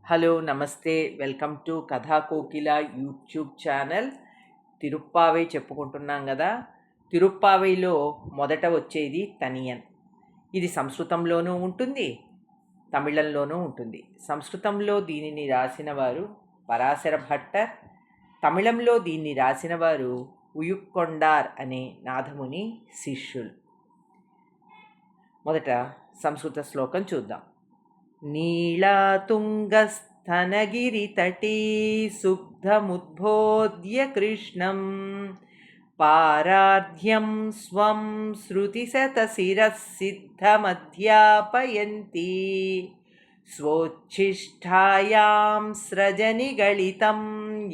Hello నమస్తే welcome to కథా కోకిల YouTube channel. Tiruppavai చెప్పుకుంటున్నాం కదా. తిరుప్పావైలో మొదట వచ్చేది తనియన్. ఇది సంస్కృతంలోనూ ఉంటుంది, తమిళంలోనూ ఉంటుంది. సంస్కృతంలో దీనిని రాసిన వారు పరాశర భట్టర్, తమిళంలో దీన్ని రాసిన వారు ఉయుక్కొండార్ అనే నాథముని శిష్యులు. మొదట సంస్కృత శ్లోకం చూద్దాం. नीलातुङ्गस्तनगिरितटी सुग्धमुद्बोध्य कृष्णं पारार्ध्यं स्वं श्रुतिशतशिरः सिद्धमध्यापयन्ती स्वोच्छिष्टायां स्रजनिगलितं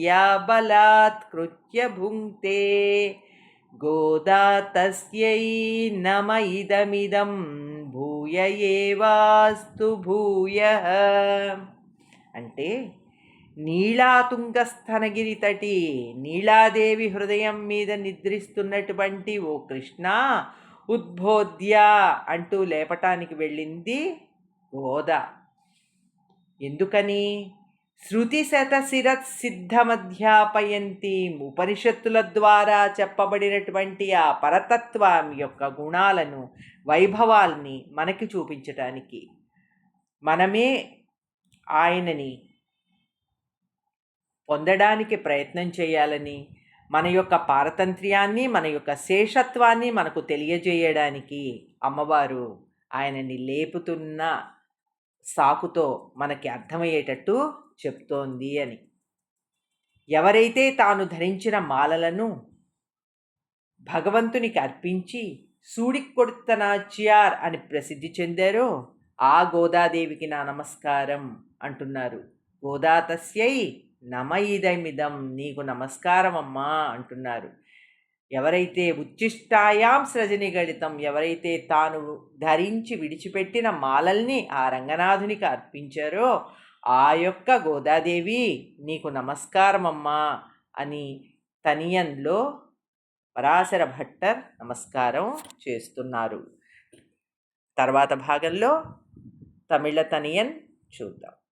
या बलात्कृत्य भुङ्क्ते गोदा तस्यै नम इदमिदं భూయ ఏవాస్తు భూయః. అంటే నీలాతుంగస్థనగిరి తటి, నీలాదేవి హృదయం మీద నిద్రిస్తున్నటువంటి ఓ కృష్ణ, ఉద్బోధ్య అంటూ లేపటానికి వెళ్ళింది గోద. ఎందుకని? శృతి శతశిరత్ సిద్ధమధ్యాపయంతి, ఉపనిషత్తుల ద్వారా చెప్పబడినటువంటి ఆ పరతత్వం యొక్క గుణాలను, వైభవాల్ని మనకి చూపించటానికి, మనమే ఆయనని పొందడానికి ప్రయత్నం చేయాలని, మన యొక్క పారతంత్ర్యాన్ని, మన యొక్క శేషత్వాన్ని మనకు తెలియజేయడానికి అమ్మవారు ఆయనని లేపుతున్న సాకుతో మనకి అర్థమయ్యేటట్టు చెప్తోంది అని. ఎవరైతే తాను ధరించిన మాలలను భగవంతునికి అర్పించి సూడికొడుతనాచ్యార్ అని ప్రసిద్ధి చెందారో ఆ గోదాదేవికి నా నమస్కారం అంటున్నారు. గోదాతస్యై నమ ఇదమిదం, నీకు నమస్కారం అమ్మా అంటున్నారు. ఎవరైతే ఉచ్చిష్టాయాం సృజనిగళితం, ఎవరైతే తాను ధరించి విడిచిపెట్టిన మాలల్ని ఆ రంగనాథునికి అర్పించారో ఆ యొక్క గోదాదేవి నీకు నమస్కారమమ్మా అని తనియన్లో పరాశర భట్టర్ నమస్కారం చేస్తున్నారు. తర్వాత భాగంలో తమిళ తనియన్ చూద్దాం.